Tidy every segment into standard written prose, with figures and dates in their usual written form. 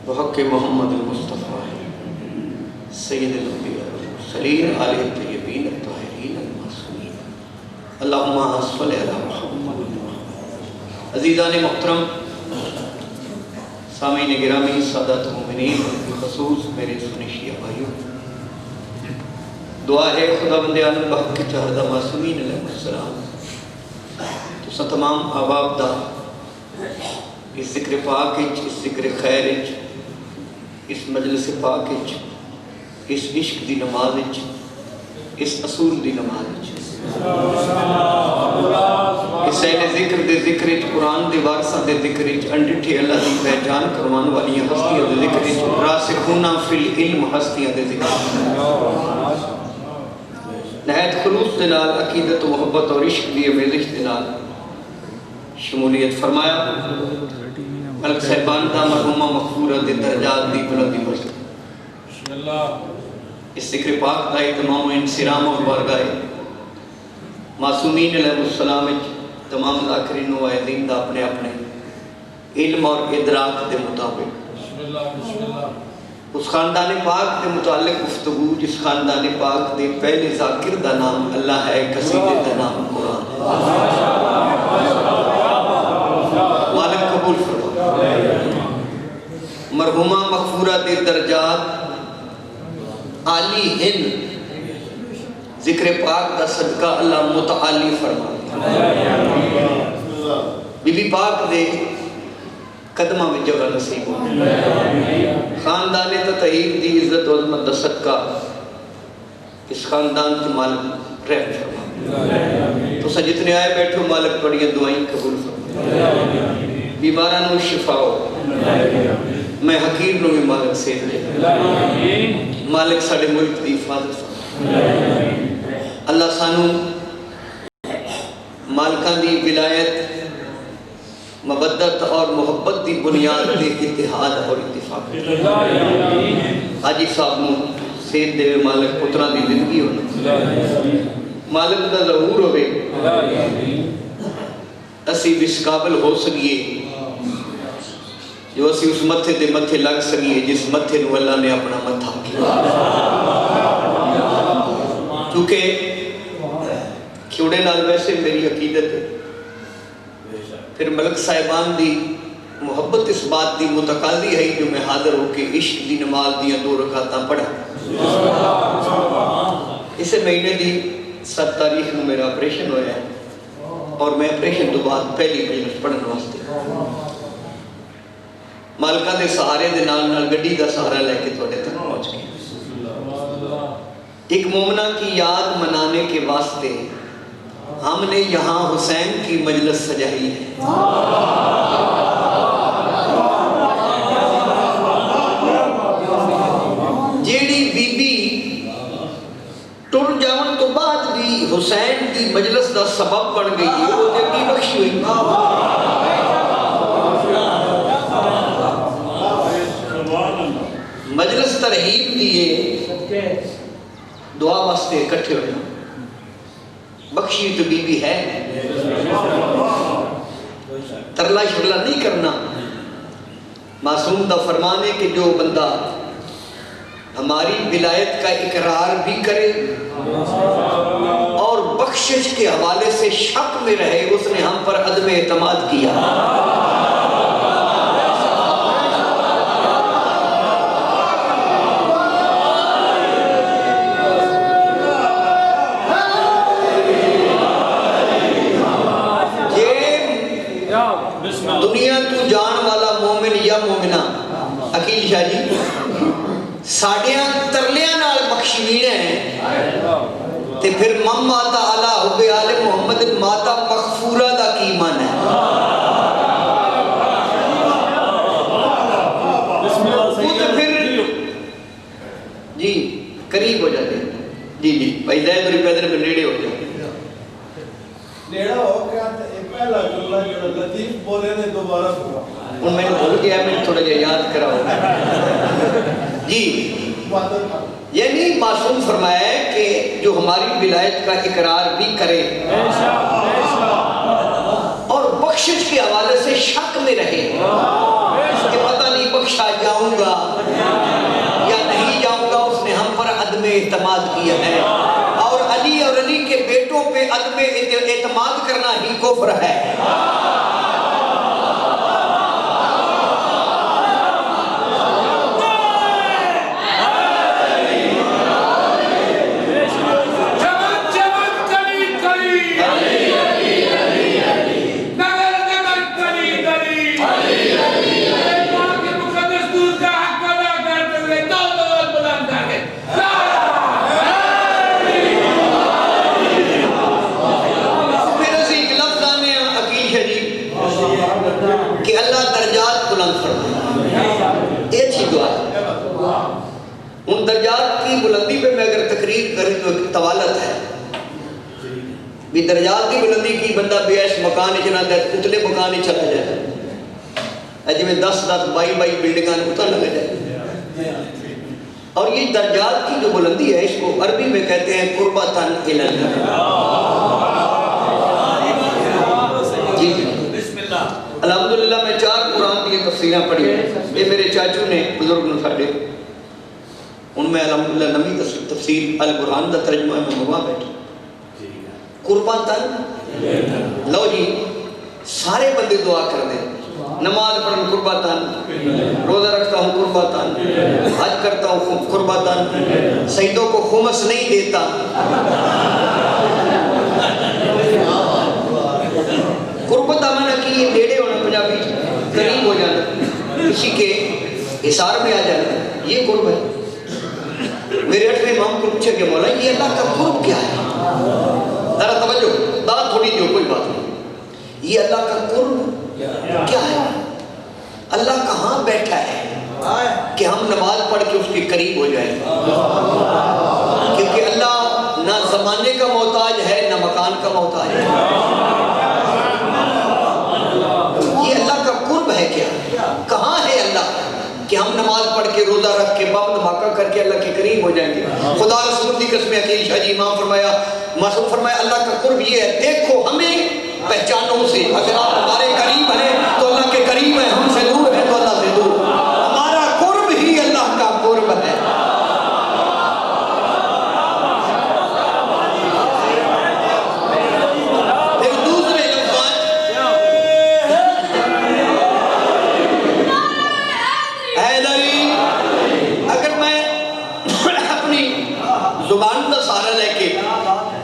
بحق محمد المصطفیٰ سید الانبیاء والمرسلین آلہ الطیبین الطاہرین المعصومین اللہم صلی علی محمد۔ عزیزان محترم، سامعین گرامی، سادات مومنین، بخصوص میرے سنی شیعہ بھائیوں، دعا ہے خدا بند عالم بحق کی چہردہ معصومین علیہ السلام تو سا تمام آباب دا اس ذکر پاک اس ذکر خیر اس مجلس پاک اس عشق دی نماز اس اصول دی نماز اس اہل ذکر دے ذکر قرآن دے وارثاں دے ذکر انڈٹھے اللہ دی پہچان کروان والی ہستیاں دے ذکر راسخون فی العلم ہستیاں دے ذکر نہایت خلوص دے نال عقیدت و محبت اور عشق دی امیزش دے نال شمولیت فرمایا ملک صاحبان دا مرحومہ مغفورہ دے درجات دی بلندی بلند اس ذکر پاک دا تمام و انسرام اور بارگاہ معصومین علیہ السلام تمام ذاکرین و عیدین دا اپنے اپنے علم اور ادراک دے مطابق اس خاندان پاک دے متعلق گفتگو جس خاندان پاک دے پہلے ذاکر دا نام اللہ ہے، قصیدے دا نام قرآن۔ مالک قبول فرما۔ مرحومہ مغفورہ دے درجات عالی ہن ذکر پاک دا صدقہ اللہ متعالی فرما۔ بی بی پاک دے قدمہ میں جگہ نصیب ہو، خاندان تطہیر دی عزت و عظمت دا صدقہ اس خاندان کی مالک رحم فرما۔ تو سا جتنے آئے بیٹھو مالک پڑھیں دعائیں قبول فرما، بیمارانوں شفا ہو، میں حقیر نو بھی مالک سے دے، مالک ساڑے ملک دی حفاظت فرما۔ اللہ سانو مالکان دی ولایت مبدت اور محبت دی بنیاد دے اتحاد اور اتفاق حاجی صاحب نو سید دے مالک پتران دی زندگی ہونا، مالک دا ظہور ہوئے، اسی اس قابل ہو سکیے جو اسی اس متھے دے متھے لگ سکیے جس متھے نو اللہ نے اپنا متھا کیا۔ کیونکہ کیوڑے نال ویسے میری عقیدت ہے، پھر ملک صاحبان دی محبت اس بات دی متقاضی ہے جو میں حاضر ہو کے عشق دی نماز دیاں 2 رکعتاں پڑھا۔ اسے مہینے دی 7 تاریخ میں میرا آپریشن ہویا ہے اور میں آپریشن تو بعد پہلی مجلس پڑھن واسطے مالکہ دے سہارے دے نال گڈی دا سہارا لے کے توڑے تک پہنچ گئے۔ ایک مومنہ کی یاد منانے کے واسطے ہم نے یہاں حسین کی مجلس سجائی ہے۔ جیڑی بی بی ٹر جاون تو بعد بھی حسین کی مجلس دا سبب بن گئی ہے، وہ جگی بخشی ہوئی۔ مجلس ترہیب دیئے دعا واسطے اکٹھے ہوئے، بخشی تو بی بی ہے، ترلا شرلا نہیں کرنا۔ معصوم دا فرمان ہے کہ جو بندہ ہماری ولایت کا اقرار بھی کرے اور بخشش کے حوالے سے شک میں رہے، اس نے ہم پر عدم اعتماد کیا۔ دنیا تو جان والا مومن یا مومنہ عقیل شاہ جی ساڑیاں ترلیاں نال بخشینے ہیں تے پھر ماتا علی حب آل محمد ماتا مغفورہ دا کی من ہے۔ جی قریب ہو جاتے ہیں، جی بھائی زید اور پیدر میں نیڑے ہو جاتے ہیں، نیڑا ہو گیا پہلا جملہ جو لطیف بولے نے دوبارہ پورا ان میں بھول گیا، میں تھوڑا جا یاد کراؤ۔ جی یعنی معصوم فرمایا ہے کہ جو ہماری ولایت کا اقرار بھی کرے اور بخشش کے حوالے سے شک میں رہے کفر ہے۔ کہ اللہ درجات بلند فرمائے، یہ اچھی دعا ہے۔ ان درجات کی بلندی پہ میں اگر تقریر کریں تو ایک طوالت ہے، بھی درجات کی بلندی کی بندہ بے عیش مکان چنا دے اتلے مکان چلا جائے، جی میں 10-22 بلڈنگاں اتر لگ جائے۔ اور یہ درجات کی جو بلندی ہے اس کو عربی میں کہتے ہیں قربتاً الی اللہ۔ جی الحمدللہ میں 4 قرآن کی تفسیریں پڑھی، یہ میرے چاچو نے بزرگ نے ساڑھے ان میں الحمدللہ نمی تفسیر القرآن دا ترجمہ میں مواں بیٹھا قربتاً۔ لو جی سارے بندے دعا کر دیں، نماز پڑھوں قربتاً، روزہ رکھتا ہوں قربتاً، حج کرتا ہوں قربتاً، سجدوں کو خمس نہیں دیتا، قربت آمنہ کی یہ نیڑے ہونا پنجابی قریب ہو جانا، کسی کے حصار میں آ جانا، یہ قرب ہے۔ میرے 8ویں امام کو پوچھا کہ مولا یہ اللہ کا قرب کیا ہے؟ ذرا توجہ، داد تھوڑی دیو کوئی بات نہیں، یہ اللہ کا قرب کیا ہے؟ اللہ کہاں بیٹھا ہے کہ ہم نماز پڑھ کے اس کے قریب ہو جائیں؟ کیونکہ اللہ نہ زمانے کا محتاج ہے نہ مکان کا محتاج ہے۔ یہ اللہ کا قرب ہے کیا؟ کہاں ہے اللہ کہ ہم نماز پڑھ کے روزہ رکھ کے بم دھماکہ کر کے اللہ کے قریب ہو جائیں گے؟ خدا رسول کی قسم عقیل شاہ جی امام فرمایا، معصوم فرمایا اللہ کا قرب یہ ہے، دیکھو ہمیں پہچانوں سے، اگر آپ ہمارے قریب ہیں تو اللہ کے قریب ہیں، ہم سے دور ہیں تو اللہ سے دور، ہمارا قرب ہی اللہ کا قرب ہے۔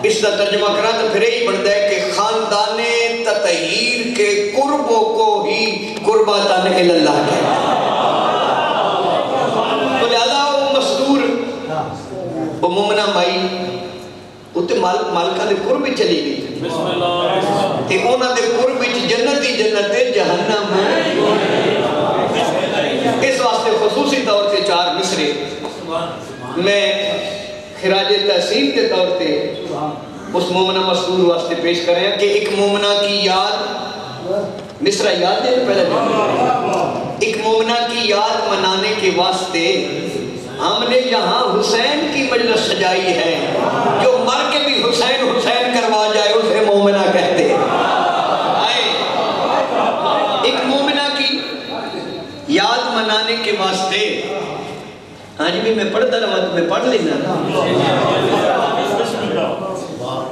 اس کا ترجمہ کرا تو پھر یہی بنتا ہے کہ خاندان تطہیر کے قربوں کو ہی قربتاً الی اللہ کہتے ہیں۔ تو لہذا وہ مستور وہ مومنہ مائی اتنے مالکہ دے قرب چلی گئی تے انہاں دے قرب جنت ہی جنت ہے، جہنم ہے۔ اس واسطے خصوصی طور سے 4 مصرے میں خراج تحسین کے طور پہ اس مومنہ مسرور واسطے پیش کریں کہ ایک مومنہ کی یاد، مصرہ یاد دے پہلے ایک مومنہ کی یاد منانے کے واسطے ہم نے یہاں حسین کی مجلس سجائی ہے، جو مر کے بھی حسین حسین کروا جائے اسے مومنہ کہتے ہیں۔ ایک مومنہ کی یاد منانے کے واسطے ہاں جی بھی میں پڑھتا رہا تو میں پڑھ لینا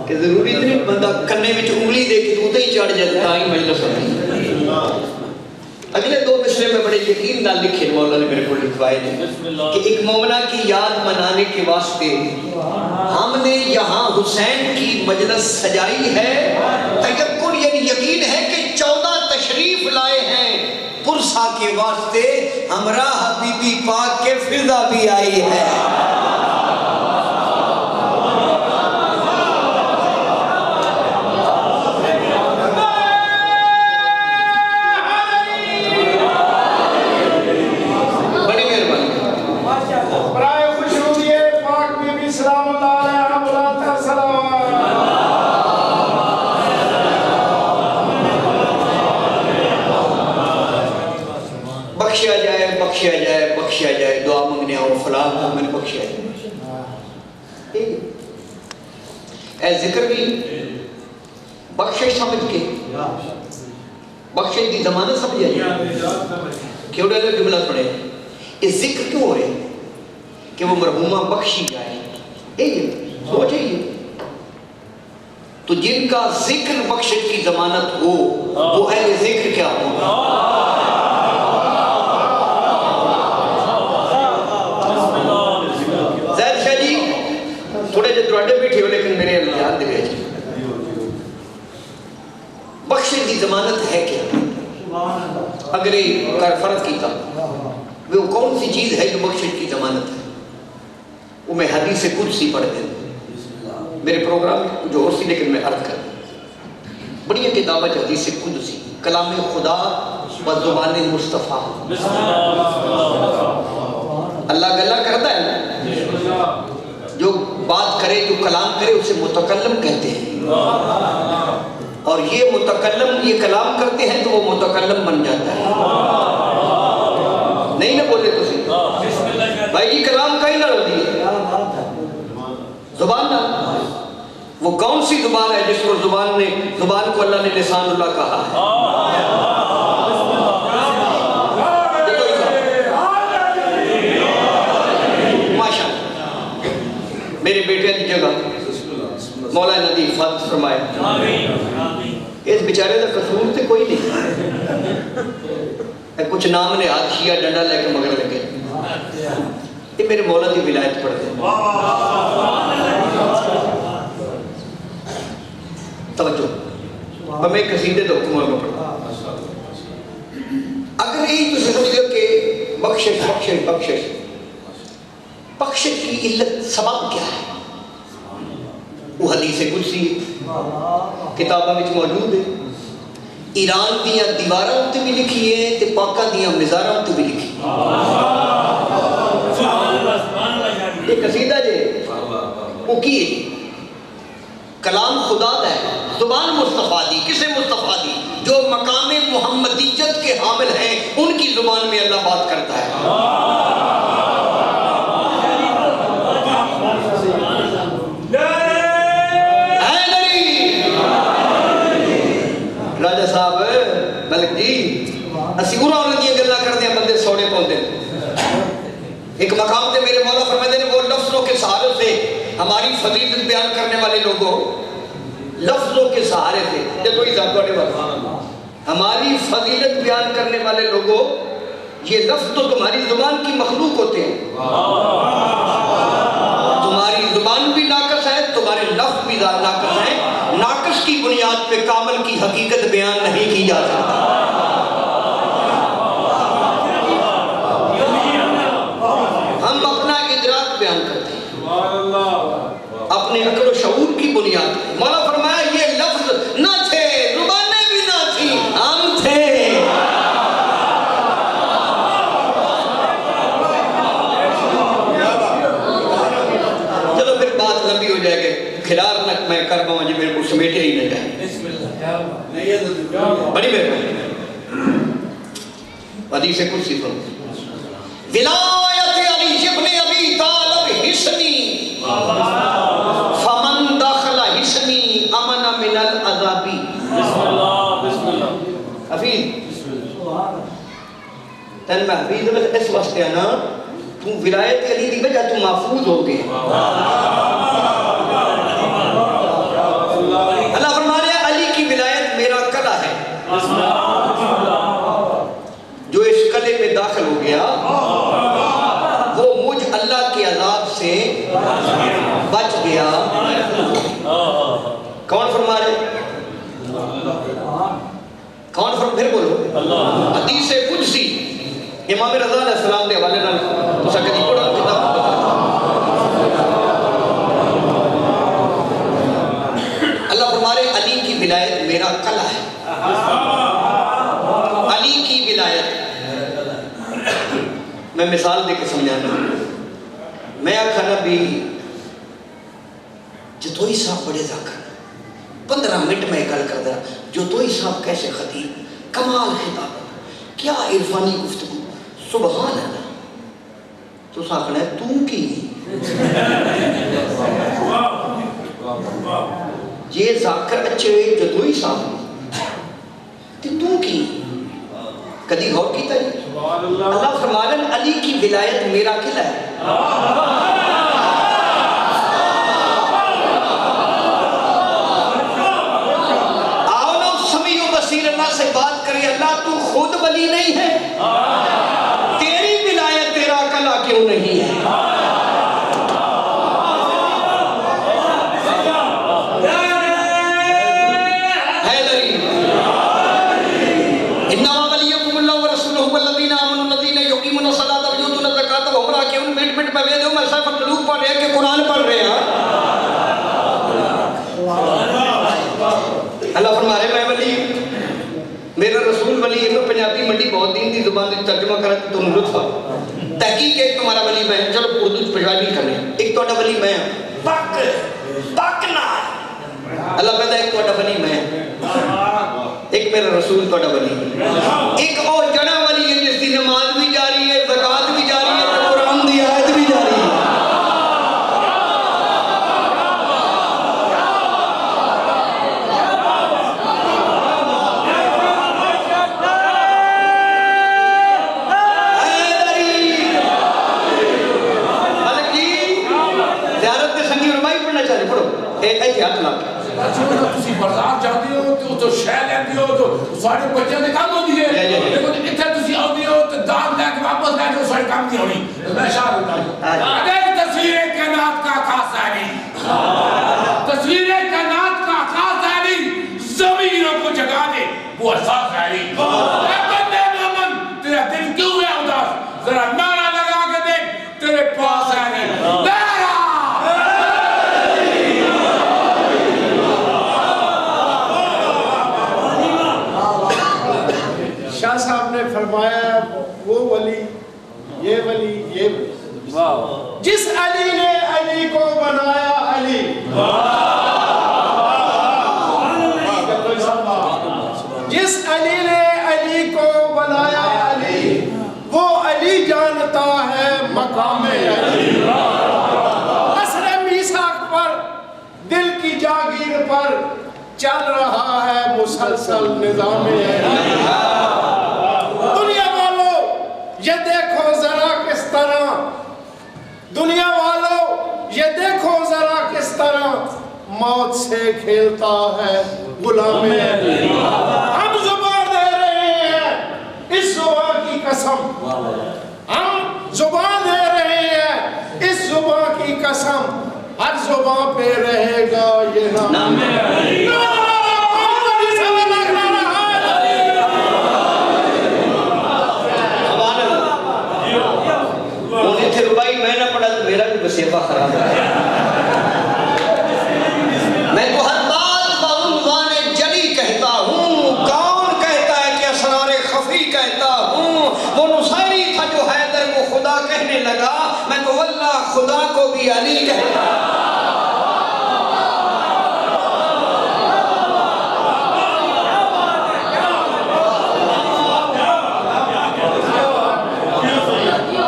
کہ ضروری نہیں بندہ کنے میں انگلی دے کے تو ہی چڑھ جاتا ہی مجلس ہوتی۔ اگلے 2 مصرے میں بڑے یقین نال لکھے مولا نے میرے کو لکھوائے ہیں کہ ایک مومنہ کی یاد منانے کے واسطے ہم نے یہاں حسین کی مجلس سجائی ہے، تیقن یعنی یقین ہے کہ 14 تشریف لائے ہیں پرسا کے واسطے، ہمراہ بی بی پاک کے فضا بھی آئی ہے۔ بڑی مہربانی برائے خوشنودی پاک بی بی سلام اللہ علیہ بلاتا سلام۔ بخشیا جائے بخشیا جائے بخشیا جائے، دعا منگنے آؤ فلاں مومن بخشیا جائے۔ اے ذکر بھی بخشش سمجھ کے بخشش دی ضمانت سمجھے کیوں ڈالے جملہ پڑھے، یہ ذکر کیوں ہو رہے کہ وہ مرحومہ بخشی جائے، سوچے یہ تو تو جن کا ذکر بخشش کی ضمانت ہو وہ اہل ذکر کیا ہو؟ زید شاہ جی تھوڑے جو دروڈے بیٹھے ہو لیکن میرے دھیان دے جی بخشش کی ضمانت ہے کیا؟ اگر یہ کار فرض کیتا وہ کون سی چیز ہے جو بخشش کی ضمانت ہے؟ وہ میں حدیث قدسی پڑھ دیں میرے پروگرام میں کچھ اور سی لیکن میں عرض کر بڑی کتاب ہے حدیث قدسی کلام خدا و زبان مصطفیٰ اللہ گلہ کرتا ہے نا جو بات کرے جو کلام کرے اسے متکلم کہتے ہیں اور یہ متکلم یہ کلام کرتے ہیں تو وہ متکلم بن جاتا ہے نہیں نہ بولے تو صحیح بھائی یہ کلام کا ہی نہ رو دیے زبان نہ وہ کون سی زبان ہے جس کو زبان کو اللہ نے لسان اللہ کہا ہے ماشاء میرے بیٹے کی جگہ مولا ندی فضل فرمائے اس بیچارے کا قصور تے کوئی نہیں کچھ نام نے ہاتھ شیعہ ڈنڈا لے کے مگر لگے یہ میرے مولا کی ولایت پڑھ دے توجہ میں قصیدے تو حکومت میں پڑھا اگر یہی تو سمجھ لو کہ بخشش بخشش بخشش بخشش کی علت سبب کیا ہے وہ حدیث قدسی کتابوں میں موجود ہے ایران دیا دیواراں تے بھی لکھی ہے تے پاکاں دیا مزاراں تے بھی لکھی یہ قصیدہ جے وہ کی کلام خدا دا ہے زبان مصطفیٰ دی کسے مصطفیٰ دی جو مقام محمدیت کے حامل ہیں ان کی زبان میں اللہ بات کرتا ہے راجہ صاحب ملک جی اسی گناہ انہوں نے گلہ کر دیا بندے سوڑے پہنچے ایک مقام تے میرے مولا فرمائے نے وہ لفظوں کے سہارے سے ہماری فضیلت بیان کرنے والے لوگوں لفظوں کے سہارے سے یہ کوئی ذات ہماری فضیلت بیان کرنے والے لوگوں یہ لفظ تو تمہاری زبان کی مخلوق ہوتے ہیں تمہاری زبان بھی ناقص ہے تمہارے لفظ بھی ناقص ہیں ناقص کی بنیاد پہ کامل کی حقیقت بیان نہیں کی جا سکتی ہم اپنا ادراک بیان کرتے ہیں اپنے عقل و شعور کی بنیاد مولا فرمایا یہ لفظ نہ تھے زبانیں بھی نہ تھی ہم تھے چلو پھر بات لمبی ہو جائے گی خلال نک میں کر پاؤں جی میرے کو سمیٹے ہی نہ جائے بڑی مہربانی حدیث قدسی پر ولایت علی ابن ابی طالب حسنی فمن داخل حسنی امن من العذابی حفیظ تن میں حفیظ بس اس واسطے نا تو ولایت علی دی وجہ تو محفوظ ہو گئے اللہ فرما رہے ہیں علی کی ولایت میرا کلا ہے جو اس کلے میں داخل ہو گیا وہ مجھ اللہ کے عذاب سے بچ گیا کون فرما رہے کون فرما پھر بولو حدیث قدسی امام رضا علیہ السلام دے حوالے نال تو سکتی پڑھا کتاب اللہ فرما رہے علی کی ولایت میرا کلا ہے علی کی ولایت میں مثال دے کے سمجھانا میں آخانا بھی جتوئی صاحب بڑے ذاکر 15 منٹ میں گل کر دیا جتوئی صاحب کیسے خطیب کمال خطاب کیا عرفانی گفتگو سبحان اللہ تو ساکھنا ہے تو کی یہ ذاکر اچھے جتوئی صاحب تو کی کدی غور کیتا ہے اللہ فرمانے علی کی ولایت میرا قلعہ ہے رسول اللہ سے بات کرے اللہ تو خود ولی نہیں ہے، تیری ولایت تیرا کلا کیوں نہیں ہے؟ قرآن پڑھ رہے ہیں اللہ فرما رہے میں ولی میرا رسول ولی ہے، پنجابی منڈی بہت دین دی زبان دی ترجمہ کرا تو تم لطف تحقیق ایک تمہارا ولی میں چلو اردو پنجابی کرنے ایک توڑا ولی میں پاک نہ اللہ کہتا ہے ایک توڑا ولی میں ایک میرا رسول توڑا ولی ایک اور جڑا ولی ہے جس دی نماز بھی جاری ہے زکوٰۃ بھی جاری ہے قرآن دی آیت بھی جاری ہے تسی بازار جاندے ہو تو شے لیندے ہو تو سارے بچے دے کام ہوندی ہے لیکن ایتھے تسی آندے ہو تو دام لے کے واپس لے جاؤ سارے کام نہیں ہونی میں شاہ ہوتا ہوں اگر تصویر کائنات کا خاص ہے تصویر کائنات کا خاص ہے زمینوں کو جگا دے وہ احساس ہے اے بندے مومن تیرا دل کیوں ہے اداس ذرا نعرہ لگا کے دیکھ تیرے پاس ہے شاہ صاحب نے فرمایا وہ ولی یہ ولی جس علی نے علی کو بنایا علی جس علی نے علی کو بنایا علی وہ علی جانتا ہے مقام علی عصر میثاق پر دل کی جاگیر پر چل رہا ہے مسلسل نظام علی دنیا والوں یہ دیکھو ذرا کس طرح دنیا والوں یہ دیکھو ذرا کس طرح موت سے کھیلتا ہے غلام علی ہم زبان دے رہے ہیں اس زبان کی قسم ہم زبان دے رہے ہیں اس زبان کی قسم ہر زبان پہ رہے گا یہ نام علی وسیفہ خراب ہے میں تو ہر بات بعنوان جلی کہتا ہوں کون کہتا ہے کہ اسرار خفی کہتا ہوں وہ نصیری تھا جو حیدر کو خدا کہنے لگا میں تو واللہ خدا کو بھی علی کہتا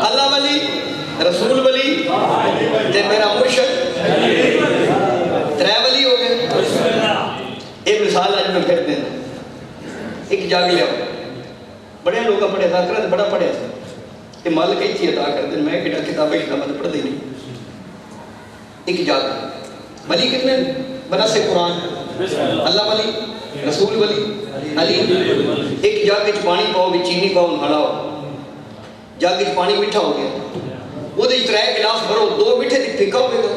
اللہ ولی رسول ولی تے میرا مرشد ترے ولی ہو گئے ایک مثال آج میں پھر دینا ایک جاگ لیا بڑے لوگا پڑھے تھا کرد بڑا پڑھے تھا کہ مالک ایک چیز عطا کر دیں میں کٹا کتابیں کتابیں پڑھ دی نہیں ایک جاگ ولی کتنے بنا سے قرآن اللہ ولی رسول ولی علی ایک جاگ اچ پانی پاؤ بھی چینی پاؤ ہڑاؤ جاگ اچ پانی میٹھا ہو گیا وہ دے ترے گلاس بھرو دو میٹھے دی پھیکا ہوئے گا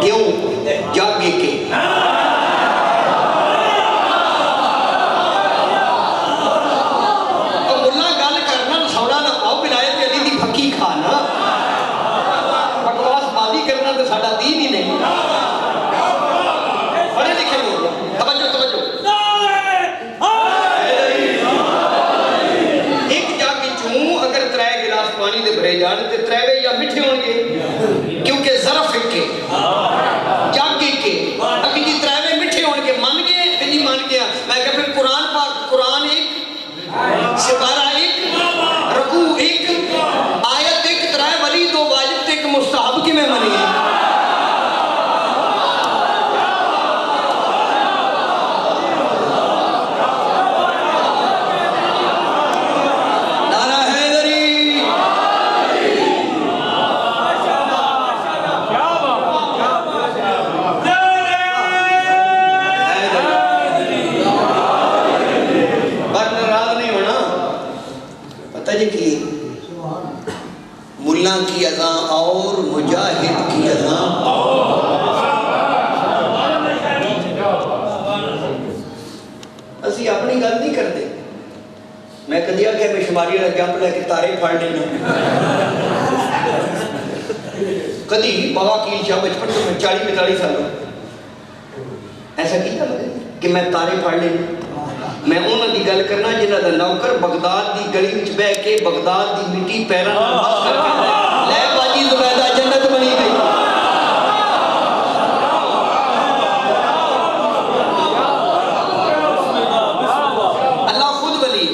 کیوں جاگے کے اور ملا گل کرنا سوڑا نہ پاؤ ولایت علی دی پھکی کھانا بکواس بازی کرنا تو ساڈا دین ہی نہیں پڑھے لکھے لوگ توجہ ایک جاگ چوں اگر ترے گلاس پانی دے بھرے جان تے تریوے یا میٹھے ہون گے کیونکہ ظرف ایک کے جاگ ایک کے اگر جی تریوے میٹھے ہون گے مان گئے تے نہیں مان گیا میں کہ پھر قرآن پاک قرآن ایک سپارہ ایک رکوع ایک آیت ایک ترے ولی دو واجب تے ایک مستحب کی میں منی ہے کی اذاں اور مجاہد کی اذاں اسی اپنی گل نہیں کرتے. میں کدی آ کہ میں شماری والا جمپ لے کے تارے پھاڑ لینا کدی بابا کی شاہ بچپن تو میں 40-45 سال ایسا کیا کہ میں تارے پھاڑ لینا. میں انہوں دی گل کرنا جنہ دا نوکر بغداد دی گلی وچ بہ کے بغداد دی مٹی پیراں نال مس کر کے لے باجی زبیدہ جنت بنی گئی. اللہ خود ولی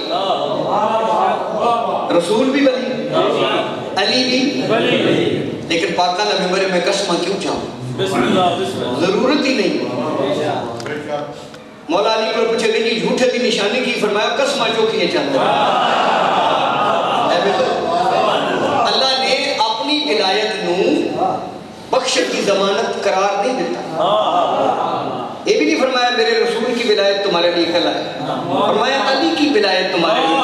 رسول بھی ولی علی بھی ولی لیکن پاکاں دا ممبر میں قسمہ کیوں چاہوں ضرورت ہی نہیں. مولا علی کو پوچھے کہ جی جھوٹے کی نشانی کی فرمایا قسمہ جو کیے چاہتا ہے. اللہ نے اپنی ولایت نو بخشت کی ضمانت قرار نہیں دیتا. یہ بھی نہیں فرمایا میرے رسول کی ولایت تمہارے لیے کھلا ہے فرمایا علی کی ولایت تمہارے لیے.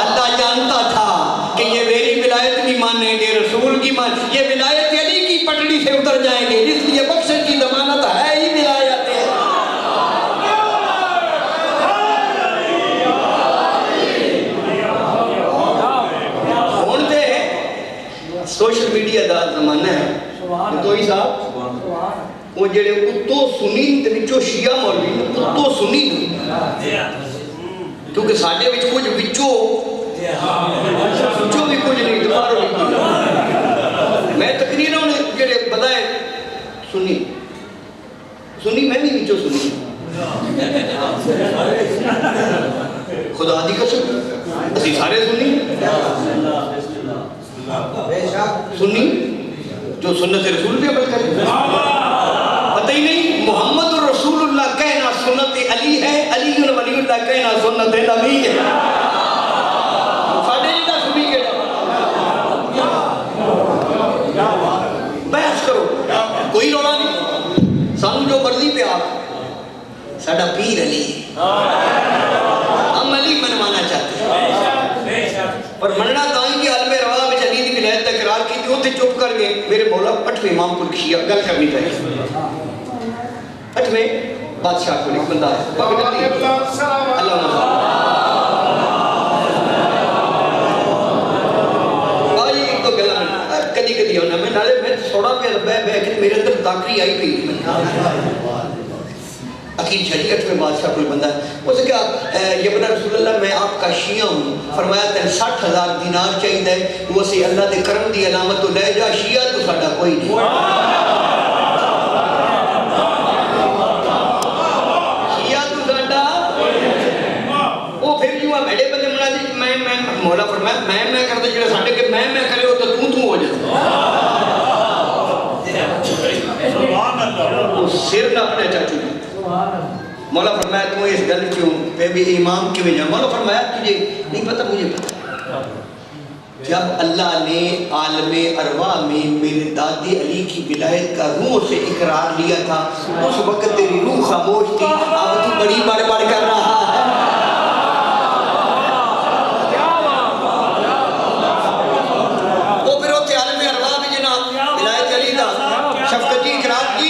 اللہ جانتا تھا کہ یہ میری ولایت نہیں مانیں گے رسول کی یہ ولایت علی کی پٹڑی سے اتر جائیں گے اس لیے بخشت کی ضمانت ہے ہی ولایت. سوشل میڈیا دا زمانہ ہے تو ہی صاحب وہ جڑے اتو سنی تے وچوں شیعہ مولوی اتو سنی کیونکہ ساڈے وچ کچھ وچوں بھی کچھ نہیں دوبارہ نہیں. میں تقریراں جڑے بتائے سنی میں بھی وچوں سنی خدا دی قسم اسی سارے سنی سنی جو سنت رسول پہ عمل کرے پتہ ہی نہیں محمد رسول اللہ کہنا سنت علی ہے علی ولی اللہ کہنا سنت نبی ہے. ساڑھے جیدہ سنی کے بحث کرو کوئی روڑا نہیں سانو جو مرضی پہ آپ ساڑھا پیر علی ہم علی منوانا چاہتے ہیں پر مننا تائیں کہ علم روا میں علی دی ولایت تقرار کی تھی ہوتے چپ کر گئے میرے مولا 8ویں امام کو لکھیا گل کرنی چاہیے. 8ویں بادشاہ کو لکھ بندہ ہے اللہ آئی ایک تو گلا کدی ہونا میں نالے میں سوڑا پہ بہ کہ میرے اندر داکری آئی پی عقید شریعت میں بادشاہ کوئی بندہ ہے وہ سے کہا یبن رسول اللہ میں آپ کا شیعہ ہوں فرمایا تین 60,000 دینار چاہیے ہے وہ سے اللہ دے کرم دی علامت تو لے جا شیعہ تو ساڑھا کوئی نہیں شیعہ تو ساڑھا وہ پھر کیوں بیڑے بندے منا دی میں مولا فرمایا میں کرتا جڑا ساڑھے کہ میں کرے ہو تو ہو جاتا وہ سر نہ اپنے چاچو مولا فرمایا تمہیں اس گل کیوں پہ بھی امام کیوں جا مولا فرمایا تجھے نہیں پتہ مجھے پتہ جب اللہ نے عالم ارواح میں میرے دادی علی کی ولایت کا روح سے اقرار لیا تھا اس وقت تیری روح خاموش تھی اب تو بڑی بڑ کر رہا ہے. وہ پھر ہوتے عالم ارواح میں جناب ولایت علی دا شفقتی اقرار کی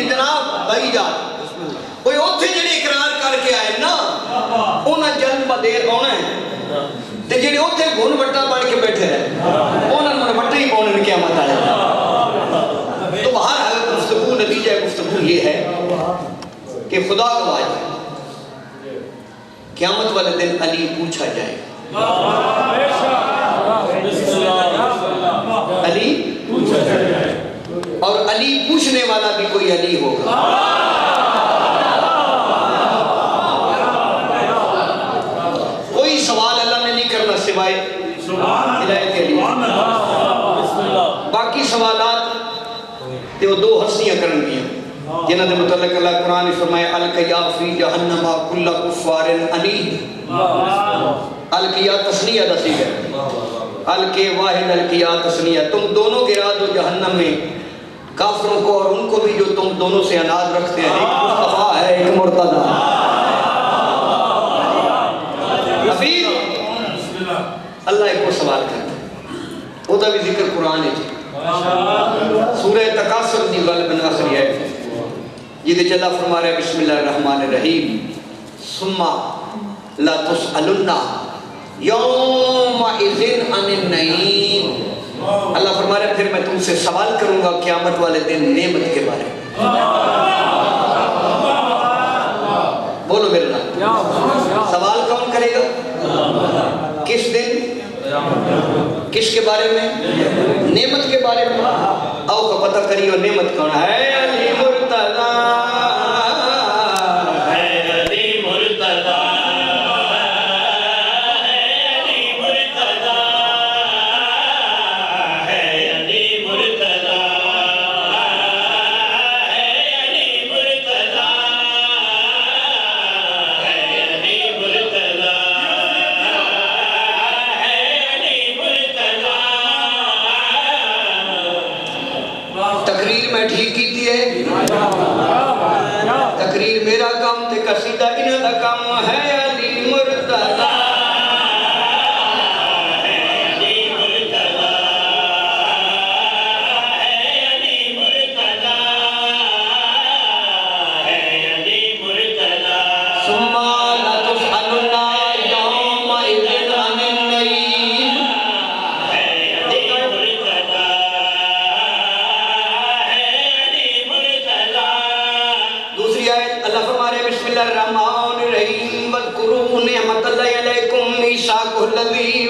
جناب بھائی جان کوئی اوتھے جڑے اقرار کر کے آئے نا انہاں جلد بدیر ہونا ہے تے جڑے اوتھے گھن وٹا بڑھ کے بیٹھے رہے انہاں نے وٹے ہی پاؤنے قیامت آئے. تو بہرحال گفتگو نتیجہ گفتگو یہ ہے کہ خدا گواہ ہے قیامت والے دن علی پوچھا جائے علی پوچھا جائے اور علی پوچھنے والا بھی کوئی علی ہوگا. کوئی سوال اللہ نے نہیں کرنا سوائے ہدایت علی. باقی سوالات تے وہ دو ہستیاں کرن گیا جنہاں دے متعلق اللہ قرآن نے فرمایا القیا فی جہنم کل کفار عنید. القیا تسنیہ دسی گئے القی واحد القیا تسنیہ تم دونوں گرا دو جہنم میں کافروں کو اور ان کو بھی جو تم دونوں سے اناد رکھتے ہیں. ایک مصطفیٰ ہے ایک مرتضیٰ. حفیظ اللہ ایک کو سوال کرتا ہے وہ دا بھی قرآن ہے سورہ تکاثر دی غالباً آخری ہے یہ اللہ فرما رہا ہے بسم اللہ الرحمن الرحیم ثم لا تسألن یومئذ عن النعیم اللہ فرما رہا ہے پھر میں تم سے سوال کروں گا قیامت والے دن نعمت کے بارے میں بولو میرے نام سوال کون کرے گا کس دن کس کے بارے میں نعمت کے بارے میں آؤ کا پتہ کریو نعمت کون ہے علی مرتضی تقریر میرا کام تے قصیدہ انہاں دا کام ہے علی مرتضی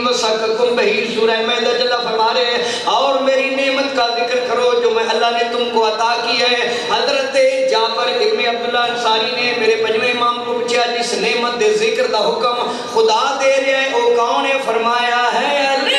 وسککم بہی سورہ میدہ جلہ فرما رہے اور میری نعمت کا ذکر کرو جو میں اللہ نے تم کو عطا کی ہے حضرت جابر ابن عبداللہ انصاری نے میرے پنجویں امام کو پوچھا جس نعمت دے ذکر دا حکم خدا دے رہے ہیں وہ کون ہے فرمایا ہے علی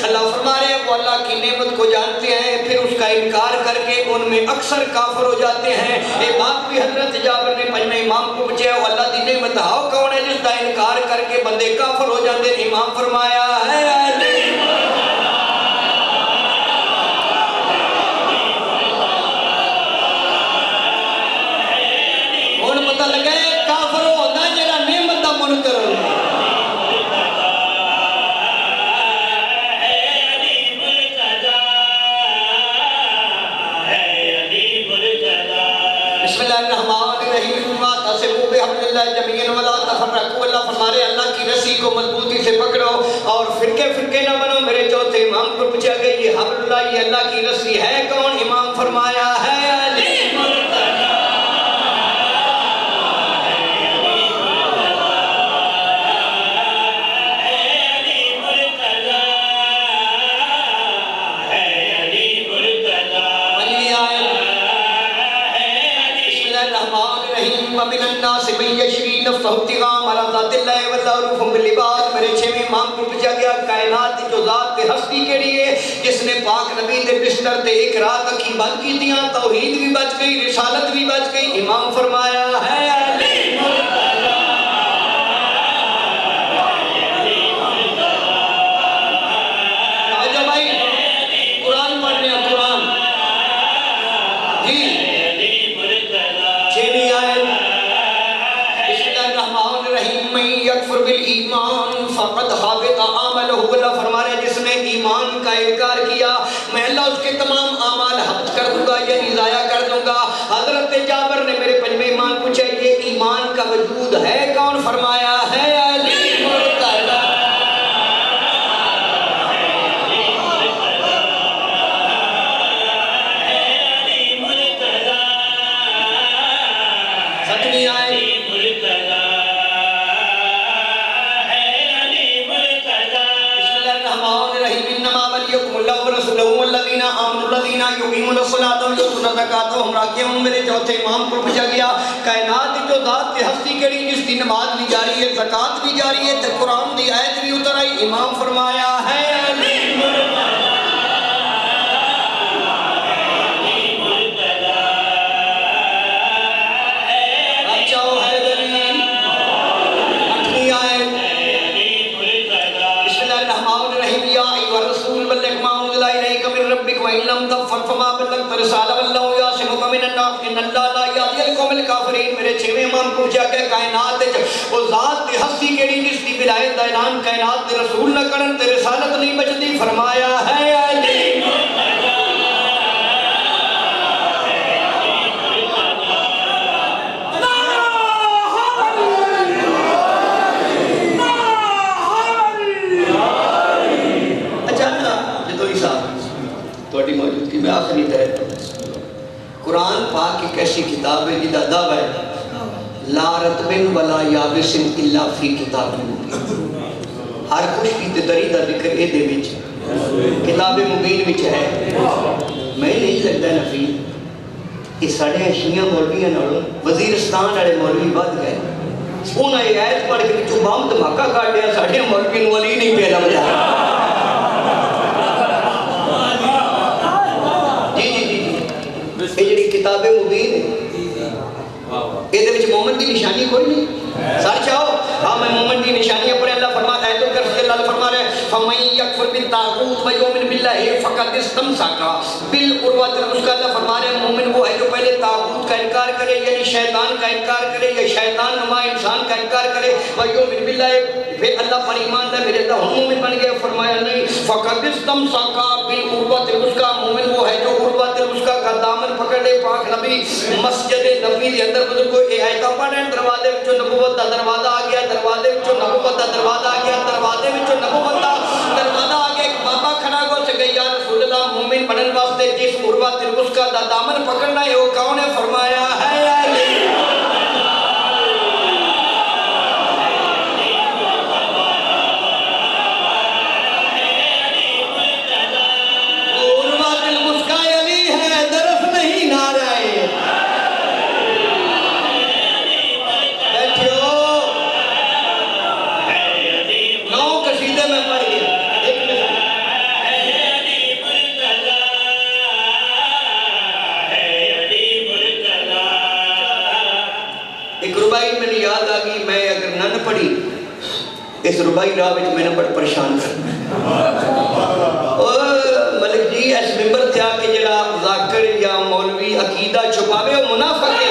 اللہ فرما رہے ہیں وہ اللہ کی نعمت کو جانتے ہیں پھر اس کا انکار کر کے ان میں اکثر کافر ہو جاتے ہیں ایک بات بھی حضرت جابر نے پنجویں امام کو پوچھا وہ اللہ دی نعمت ہاؤ کون ہے جس کا انکار کر کے بندے کافر ہو جاتے ہیں امام فرمایا ہے علی ان پتہ لگا ہے کافر ہوتا ہے جیڑا نعمت دا منکر ہوتا ہے اللہ فرما رہے اللہ کی رسی کو مضبوطی سے پکڑو اور فرقے نہ بنو میرے چوتھے امام کو پوچھا گیا یہ حبل اللہ یہ اللہ کی رسی ہے کون امام فرمایا ہے علی میرے چھویں امام کو پوچھا گیا کائنات جو ذات ہستی کے لیے جس نے پاک نبی دے بستر تے ایک رات اکھی بند کی دیاں توحید بھی بچ گئی رسالت بھی بچ گئی امام فرمایا ہے علی آجا بھائی قرآن پڑھنے قرآن جی چھویں آیت یکفر بالایمان فقد حبط عملہ اللہ فرما رہے جس نے ایمان کا انکار کیا میں اللہ اس کے تمام اعمال حبط کر دوں گا یعنی ضائع کر دوں گا حضرت جابر نے میرے پنجویں ایمان پوچھا یہ ایمان کا وجود ہے کون فرمایا ہے علی مرتضی ستویں آیت میرے چوتھے امام کو پوچھا گیا کائنات جو ذات ہستی کری جس کی نماز بھی جاری ہے زکوٰۃ بھی جاری ہے تے قرآن دی آیت بھی اتر آئی امام فرمایا ہے علی رسالہ واللہ یعصمک من الناس ان اللہ لا یہدی القوم الکافرین. میرے چھویں امام کو پوچھا کہ کائنات وہ ذات دی ہستی کیڑی جس دی ولایت دا اعلان کائنات دے رسول نہ کرن تے رسالت نہیں بچدی؟ فرمایا ہے علی. موجودگی میں آخری تحت قرآن پاک ایک ایسی کتاب ہے جدہ دعویٰ ہے لا رتبن ولا یابس الا فی کتاب مبین. ہر خشکی تے دری دا ذکر اے دے وچ کتاب مبین وچ ہے. میں نہیں لگتا نفی کہ ساڑھے شیعہ مولویاں نالوں وزیرستان والے مولوی بد گئے. انہاں یہ آیت پڑھ کے جو بام دھماکہ کاٹ دیا ساڑھے مولوی نو علی نہیں پہ لمجا. کتاب مبین ہے مومن کی نشانی کوئی نہیں. سر چاہو ہاں میں مومن کی نشانیاں پڑھے. اللہ فرماتا ہے تو کرتے اللہ فرما رہے ہیں فَمَنْ يَكْفُرْ بِالطَّاغُوتِ وَيُؤْمِنْ بِاللَّهِ فَقَدِ اسْتَمْسَكَ بِالْعُرْوَةِ الْوُثْقَىٰ. اللہ فرما رہے ہیں مومن وہ ہے جو پہلے طاغوت کا انکار کرے یعنی شیطان کا انکار کرے یا شیطان نما انسان کا انکار کرے وَيُؤْمِنْ بِاللَّهِ پھر اللہ پر ایمان لائے میرے اللہ ہم مومن بن گئے. فرمایا نہیں فَقَدِ اسْتَمْسَكَ بِالْعُرْوَةِ الْوُثْقَىٰ. مومن وہ ہے جو عروۃ الوثقیٰ کا دامن پکڑ لے. پاک نبی مسجد نبوی کے اندر بزرگوں یہ آیتاں پڑھ رہے ہیں دروازے وچوں نبوت دا دروازہ آ گیا. دروازے وچوں نبوت دا دروازہ آ گیا. دروازے وچوں نبوت دا دروازہ آ گیا. ایک بابا کھڑا ہو سکے یا رسول اللہ مومن بنن واسطے جس عروۃ الوثقیٰ دا دامن پکڑنا ہے وہ کون ہے؟ فرمایا ہے علی. اس ربائی راہ میں میں نے بڑا پریشان کر ملک جی اس ممبر تھا کہ جڑا ذاکر یا مولوی عقیدہ چھپاوے وہ منافق ہے.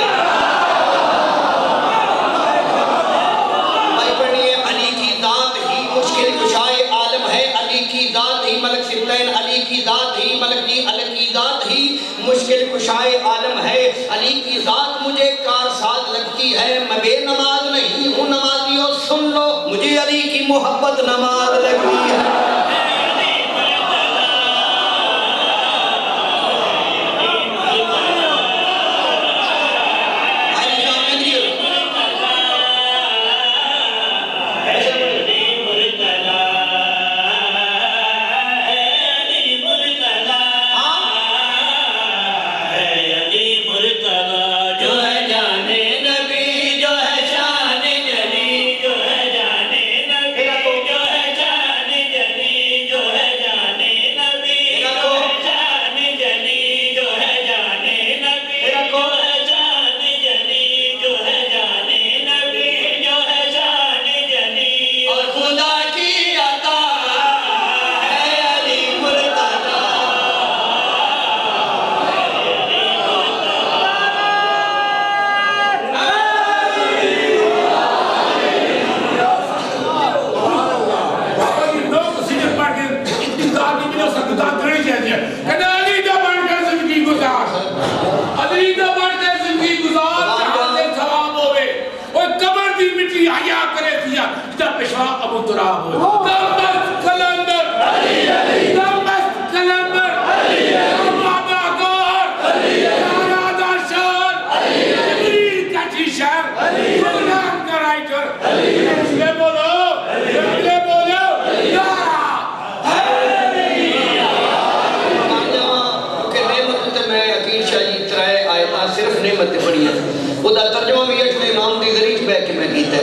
بھائی پڑھنی ہے علی کی ذات ہی مشکل کشائے عالم ہے. علی کی ذات ہی ملک سبتین. علی کی ذات ہی ملک جی علی کی ذات ہی مشکل کشائے عالم ہے. علی کی ذات مجھے کارساز لگتی ہے. میں بے نماز نہیں ہوں نمازیوں سن لو مجھے علی کی محبت نماز لگتی ہے.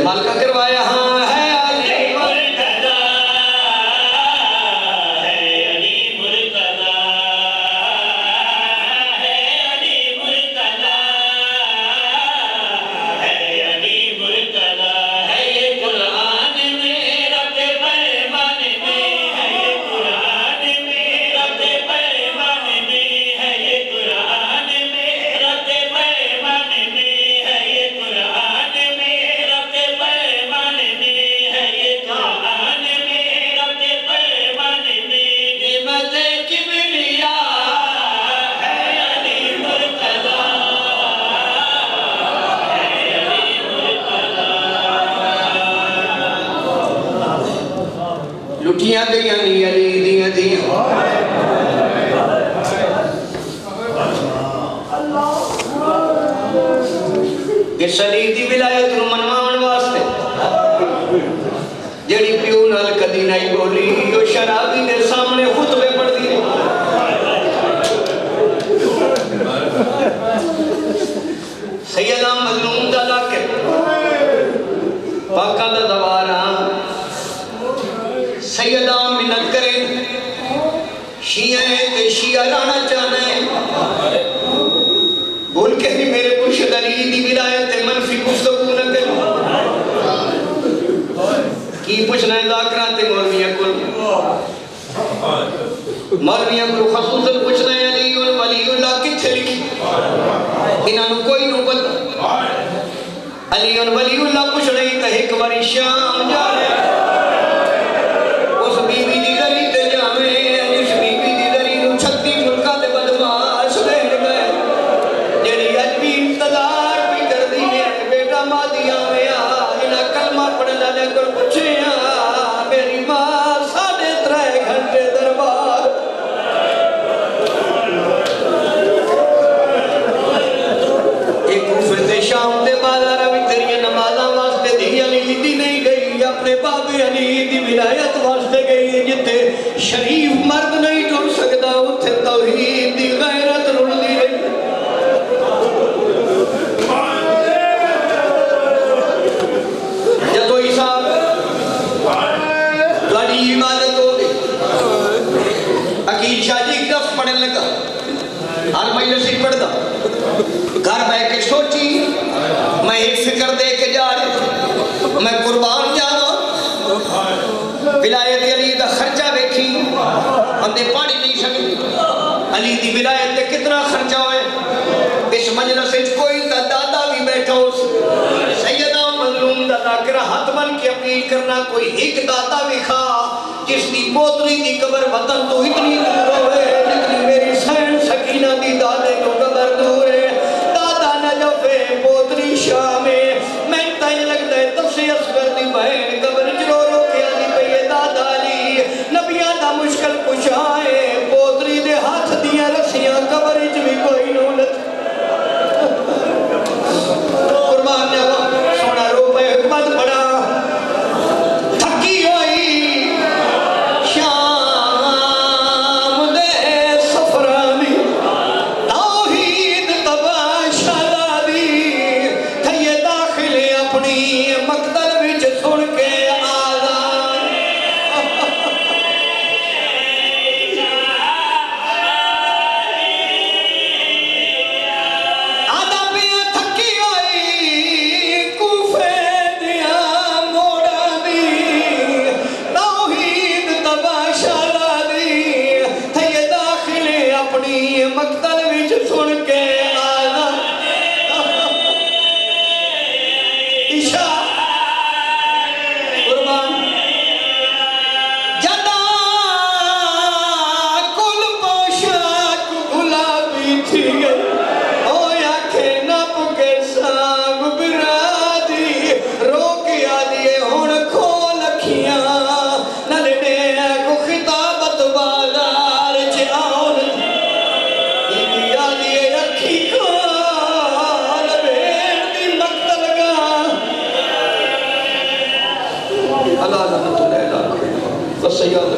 مالکہ کروایا ہاں ہے علی مرتضیٰ ہے علی مرتضیٰ ہے علی مرتضیٰ ہے علی مرتضیٰ ہے یہ قرآن میرا پیمان میں ہے یہ قرآن میرا پیمان میں ہے یہ قرآن لٹیاں گئیاں نہیں علی دیاں دیاں اس علی دی ولایت نو منواون واسطے جیڑی پیو نال کدی نہیں بولی وہ شرابی دے سامنے خطبے پڑھ دی سیدہ مظلوم دا لاکر پاکا دا دوارا سیدہ منت کرے شیعہ تے شیعہ لانا چاہنا ہے بول کے بھی میرے مرشد علی دی ولایت منفی گفتگو نہ کرو کی پوچھنا ہے ذاکرات مولویاں کو مولویاں کو خصوصاً پوچھنا ہے علی ولی اللہ کتھے لکھی انہوں کوئی نو پتا علی ولی اللہ پوچھ رہی تھا ایک باری شام جا رہے اس بی بی دی دری تے جاوے جس بی بی دی دری نو 36 ملکہ دے بدماش بیٹھ گئے جڑی عجبی انتظار بھی کر دی ہے بیٹا مادی آویا انہا کلمہ پڑھنا لے کر پوچھے میری ماں 3.5 گھنٹے دربار ایک کوفے شام دے بازار میں تیری نمازاں واسطے دی علی دی نہیں گئی اپنے بابے علی دی ولایت واسطے گئی جتے شریف مرد نہیں ٹر سکتا اتھے توحید دی غیرت رڑ دی رہی جدو عیسیٰ بڑی عبادت ہو گئی عقیل شاہ جی گرفت پڑھنے لگا ہر مجلسی پڑھتا گھر بہ کے سوچی میں ایک فکر دے کے جا رہی میں قربان جا رہا ولایت علی دا خرچہ بیکھی بندے پاڑی نہیں سکتے علی دی ولایت دے کتنا خرچہ ہوئے اس مجلس سے کوئی تا دادا بھی بیٹھا ہو سیدہ مظلوم دا ذاکرہ ہاتھ بن کے اپیل کرنا کوئی ایک دادا بھی کھا جس دی پوتری دی قبر وطن تو اتنی دور ہوئے جتنی میری سین سکینہ دی دادے کو قبر دور ہے دادا نجفے پوتری شاہ میں تائیں لگتا ہے تب سے اصغر دی بہن قبر جلو رو کے آلی پہ دادا علی نبیاں دا مشکل پشائے پوتری دے ہاتھ دیا رسیاں قبر اچ بھی کوئی نولت قربان جاوا سونا رو پہ حکمت بڑا تھکی ہوئی شام دے سفرانی توحید تباشا دی تھے داخل اپنی مقتل وچ سن کے آزان آدھا پیا تھکی ہوئی کوفے دیا موڑا دی توحید تباشا دی تھے داخل اپنی مقتل وچ سن کے آزان عشاء قربان جدا کل پوشاک گلابی تھی گئی ہویا کہ نپ کے سانگ برادی رو کے آدھیے ہون کھول اکھیاں نلنے کو خطابت بازار جاؤن دی آدھیے اکھی کھال بھیڑ دی مقتل گا اللہ رحمت اللہ بس سیاد